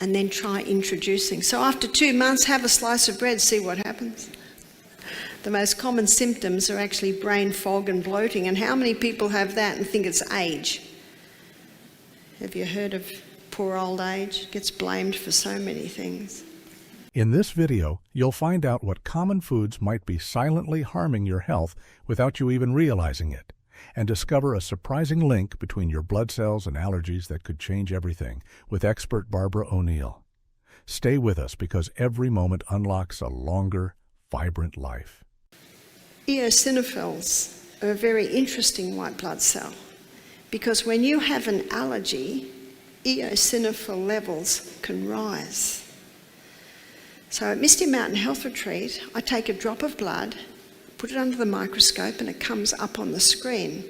and then try introducing. So after 2 months, have a slice of bread, see what happens. The most common symptoms are actually brain fog and bloating. And how many people have that and think it's age? Have you heard of poor old age? It gets blamed for so many things. In this video, you'll find out what common foods might be silently harming your health without you even realizing it, and discover a surprising link between your blood cells and allergies that could change everything with expert Barbara O'Neill. Stay with us because every moment unlocks a longer, vibrant life. Eosinophils are a very interesting white blood cell because when you have an allergy, eosinophil levels can rise. So at Misty Mountain Health Retreat, I take a drop of blood, put it under the microscope, and it comes up on the screen.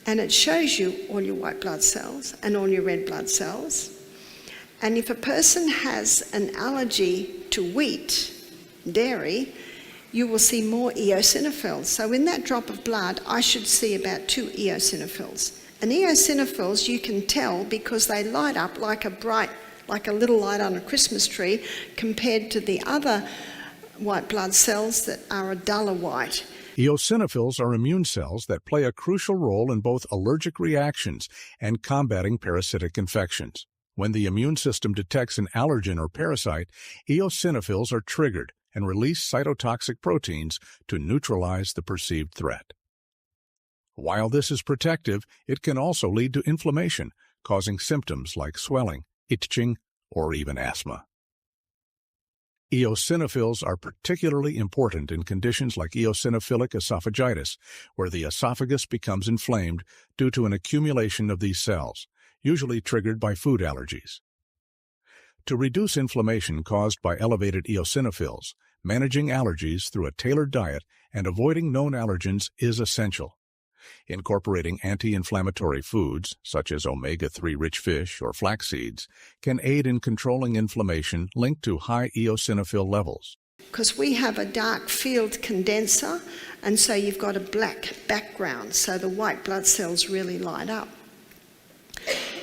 And it shows you all your white blood cells and all your red blood cells. And if a person has an allergy to wheat, dairy, you will see more eosinophils. So in that drop of blood, I should see about 2 eosinophils. And eosinophils you can tell because they light up like a little light on a Christmas tree compared to the other white blood cells that are a duller white. Eosinophils are immune cells that play a crucial role in both allergic reactions and combating parasitic infections. When the immune system detects an allergen or parasite, eosinophils are triggered and release cytotoxic proteins to neutralize the perceived threat. While this is protective, it can also lead to inflammation, causing symptoms like swelling, itching, or even asthma. Eosinophils are particularly important in conditions like eosinophilic esophagitis, where the esophagus becomes inflamed due to an accumulation of these cells, usually triggered by food allergies. To reduce inflammation caused by elevated eosinophils, managing allergies through a tailored diet and avoiding known allergens is essential. Incorporating anti-inflammatory foods, such as omega-3 rich fish or flax seeds, can aid in controlling inflammation linked to high eosinophil levels. Because we have a dark field condenser, and so you've got a black background, so the white blood cells really light up.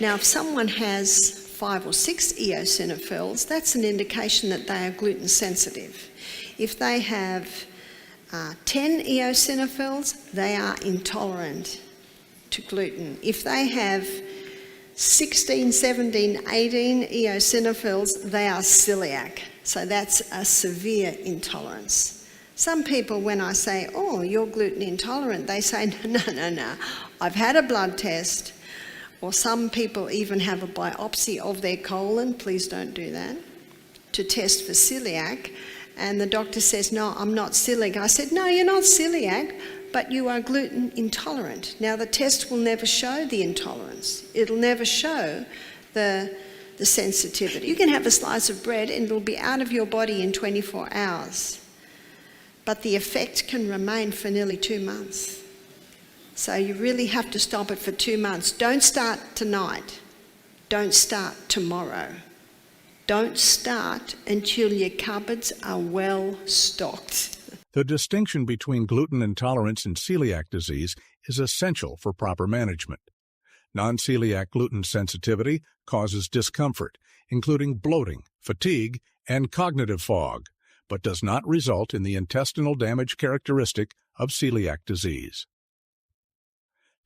Now, if someone has 5 or 6 eosinophils, that's an indication that they are gluten sensitive. If they have 10 eosinophils, they are intolerant to gluten. If they have 16, 17, 18 eosinophils, they are celiac. So that's a severe intolerance. Some people, when I say, oh, you're gluten intolerant, they say, no, I've had a blood test. Or some people even have a biopsy of their colon, please don't do that, to test for celiac. And the doctor says, no, I'm not celiac. I said, no, you're not celiac, but you are gluten intolerant. Now, the test will never show the intolerance. It'll never show the sensitivity. You can have a slice of bread and it'll be out of your body in 24 hours. But the effect can remain for nearly 2 months. So you really have to stop it for 2 months. Don't start tonight. Don't start tomorrow. Don't start until your cupboards are well stocked. The distinction between gluten intolerance and celiac disease is essential for proper management. Non-celiac gluten sensitivity causes discomfort, including bloating, fatigue, and cognitive fog, but does not result in the intestinal damage characteristic of celiac disease.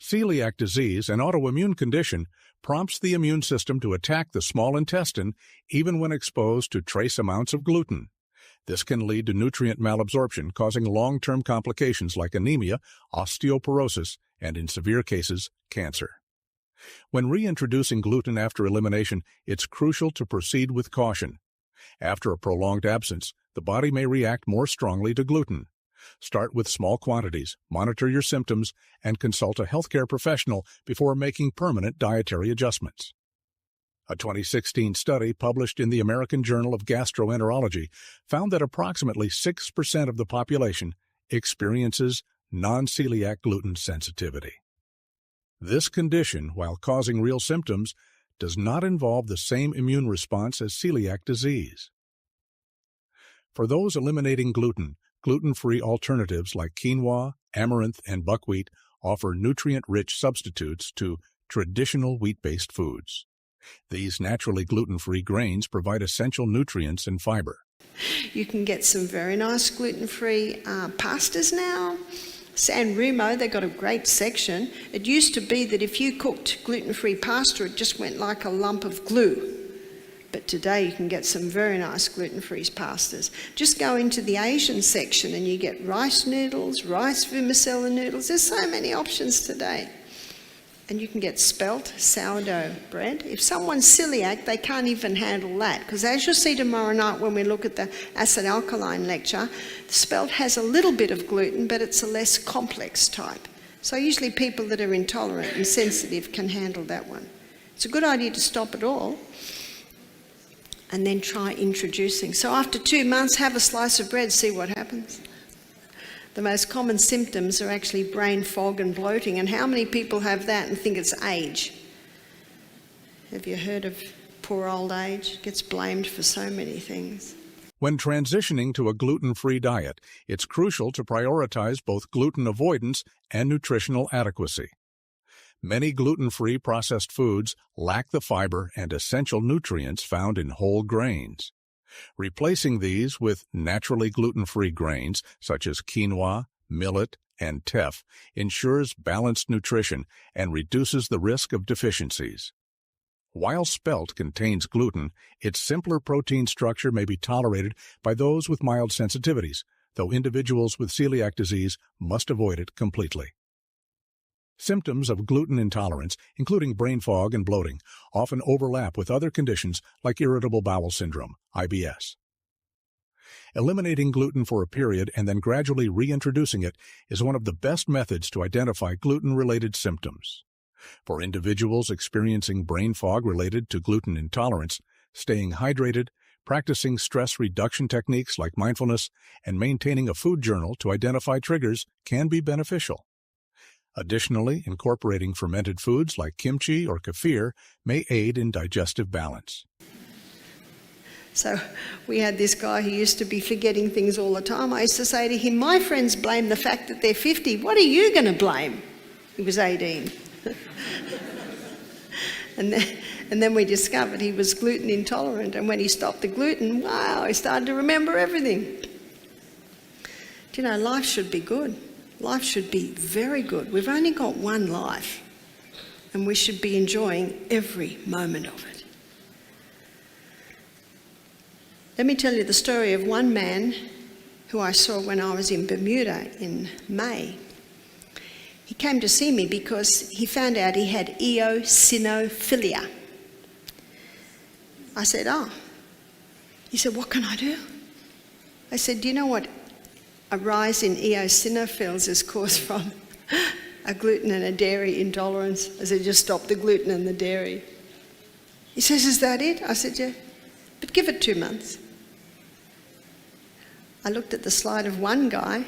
Celiac disease, an autoimmune condition, prompts the immune system to attack the small intestine even when exposed to trace amounts of gluten. This can lead to nutrient malabsorption, causing long-term complications like anemia, osteoporosis, and in severe cases, cancer. When reintroducing gluten after elimination, it's crucial to proceed with caution. After a prolonged absence, the body may react more strongly to gluten. Start with small quantities, monitor your symptoms, and consult a healthcare professional before making permanent dietary adjustments. A 2016 study published in the American Journal of Gastroenterology found that approximately 6% of the population experiences non-celiac gluten sensitivity. This condition, while causing real symptoms, does not involve the same immune response as celiac disease. For those eliminating gluten, gluten-free alternatives like quinoa, amaranth, and buckwheat offer nutrient-rich substitutes to traditional wheat-based foods. These naturally gluten-free grains provide essential nutrients and fiber. You can get some very nice gluten-free pastas now. San Remo, they've got a great section. It used to be that if you cooked gluten-free pasta, it just went like a lump of glue. But today you can get some very nice gluten-free pastas. Just go into the Asian section and you get rice noodles, rice vermicelli noodles. There's so many options today. And you can get spelt sourdough bread. If someone's celiac, they can't even handle that, because as you'll see tomorrow night when we look at the acid alkaline lecture, the spelt has a little bit of gluten, but it's a less complex type. So usually people that are intolerant and sensitive can handle that one. It's a good idea to stop it all and then try introducing. So after 2 months, have a slice of bread, see what happens. The most common symptoms are actually brain fog and bloating. And how many people have that and think it's age? Have you heard of poor old age? It gets blamed for so many things. When transitioning to a gluten-free diet, it's crucial to prioritize both gluten avoidance and nutritional adequacy. Many gluten-free processed foods lack the fiber and essential nutrients found in whole grains. Replacing these with naturally gluten-free grains such as quinoa, millet, and teff ensures balanced nutrition and reduces the risk of deficiencies. While spelt contains gluten, its simpler protein structure may be tolerated by those with mild sensitivities, though individuals with celiac disease must avoid it completely. Symptoms of gluten intolerance, including brain fog and bloating, often overlap with other conditions like irritable bowel syndrome, IBS. Eliminating gluten for a period and then gradually reintroducing it is one of the best methods to identify gluten-related symptoms. For individuals experiencing brain fog related to gluten intolerance, staying hydrated, practicing stress reduction techniques like mindfulness, and maintaining a food journal to identify triggers can be beneficial. Additionally, incorporating fermented foods like kimchi or kefir may aid in digestive balance. So we had this guy who used to be forgetting things all the time. I used to say to him, my friends blame the fact that they're 50. What are you going to blame? He was 18. And then we discovered he was gluten intolerant. And when he stopped the gluten, wow, he started to remember everything. Do you know, life should be good. Life should be very good. We've only got one life, and we should be enjoying every moment of it. Let me tell you the story of one man who I saw when I was in Bermuda in May. He came to see me because he found out he had eosinophilia. I said, oh. He said, what can I do? I said, do you know what a rise in eosinophils is caused from? A gluten and a dairy intolerance. I said, just stop the gluten and the dairy. He says, is that it? I said, yeah, but give it 2 months. I looked at the slide of one guy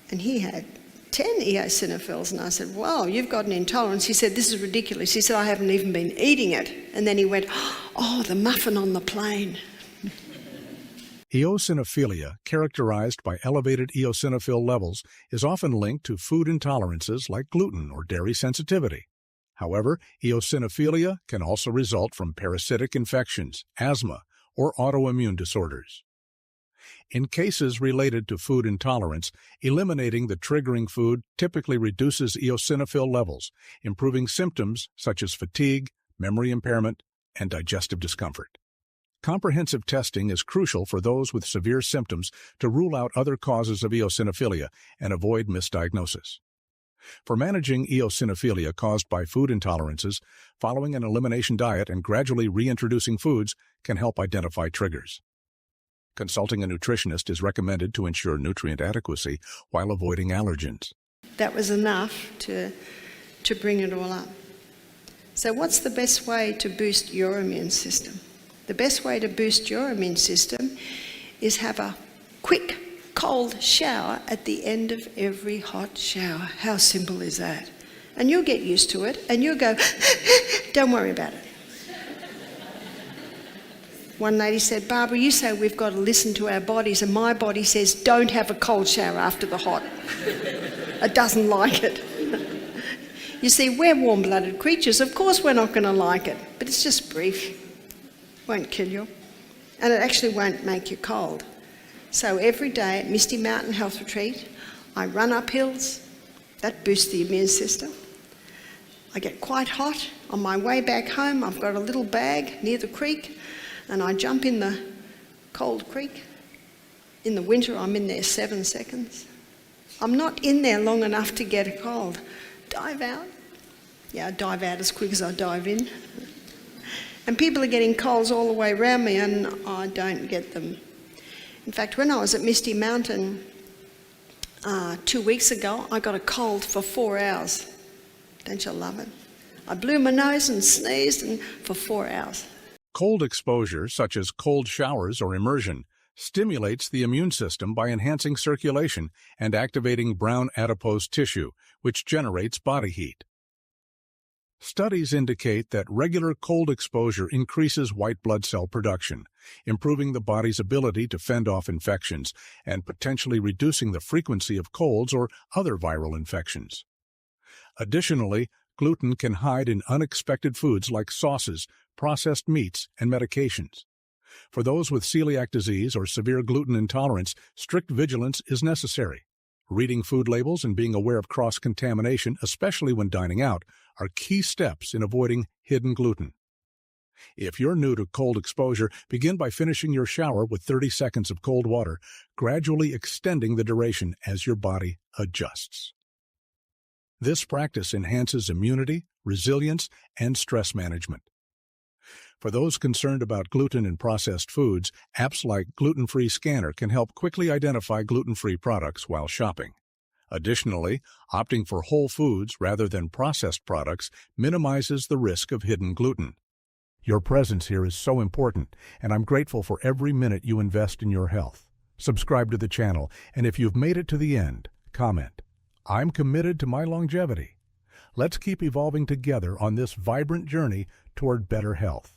and he had 10 eosinophils, and I said, wow, you've got an intolerance. He said, this is ridiculous. He said, I haven't even been eating it. And then he went, oh, the muffin on the plane. Eosinophilia, characterized by elevated eosinophil levels, is often linked to food intolerances like gluten or dairy sensitivity. However, eosinophilia can also result from parasitic infections, asthma, or autoimmune disorders. In cases related to food intolerance, eliminating the triggering food typically reduces eosinophil levels, improving symptoms such as fatigue, memory impairment, and digestive discomfort. Comprehensive testing is crucial for those with severe symptoms to rule out other causes of eosinophilia and avoid misdiagnosis. For managing eosinophilia caused by food intolerances, following an elimination diet and gradually reintroducing foods can help identify triggers. Consulting a nutritionist is recommended to ensure nutrient adequacy while avoiding allergens. That was enough to bring it all up. So what's the best way to boost your immune system? The best way to boost your immune system is have a quick cold shower at the end of every hot shower. How simple is that? And you'll get used to it and you'll go, don't worry about it. One lady said, Barbara, you say we've got to listen to our bodies, and my body says don't have a cold shower after the hot. It doesn't like it. You see, we're warm-blooded creatures. Of course we're not going to like it, but it's just brief. Won't kill you. And it actually won't make you cold. So every day at Misty Mountain Health Retreat, I run up hills. That boosts the immune system. I get quite hot. On my way back home, I've got a little bag near the creek, and I jump in the cold creek. In the winter, I'm in there 7 seconds. I'm not in there long enough to get a cold. Dive out. Yeah, I dive out as quick as I dive in. And people are getting colds all the way around me, and I don't get them. In fact, when I was at Misty Mountain 2 weeks ago, I got a cold for 4 hours. Don't you love it? I blew my nose and sneezed for 4 hours. Cold exposure, such as cold showers or immersion, stimulates the immune system by enhancing circulation and activating brown adipose tissue, which generates body heat. Studies indicate that regular cold exposure increases white blood cell production, improving the body's ability to fend off infections and potentially reducing the frequency of colds or other viral infections. Additionally, gluten can hide in unexpected foods like sauces, processed meats, and medications. For those with celiac disease or severe gluten intolerance, strict vigilance is necessary. Reading food labels and being aware of cross-contamination, especially when dining out, are key steps in avoiding hidden gluten. If you're new to cold exposure, begin by finishing your shower with 30 seconds of cold water, gradually extending the duration as your body adjusts. This practice enhances immunity, resilience, and stress management. For those concerned about gluten in processed foods, apps like Gluten-Free Scanner can help quickly identify gluten-free products while shopping. Additionally, opting for whole foods rather than processed products minimizes the risk of hidden gluten. Your presence here is so important, and I'm grateful for every minute you invest in your health. Subscribe to the channel, and if you've made it to the end, comment. I'm committed to my longevity. Let's keep evolving together on this vibrant journey toward better health.